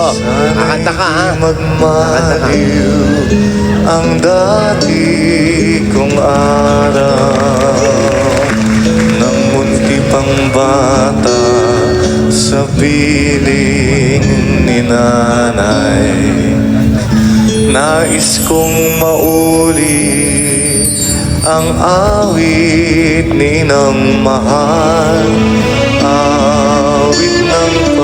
Kakanta ka, ha? Magmaliw ang dati kong araw nang munti pang bata sa piling ni nanay. Nais kong mauli ang awit ni ng mahal, awit ng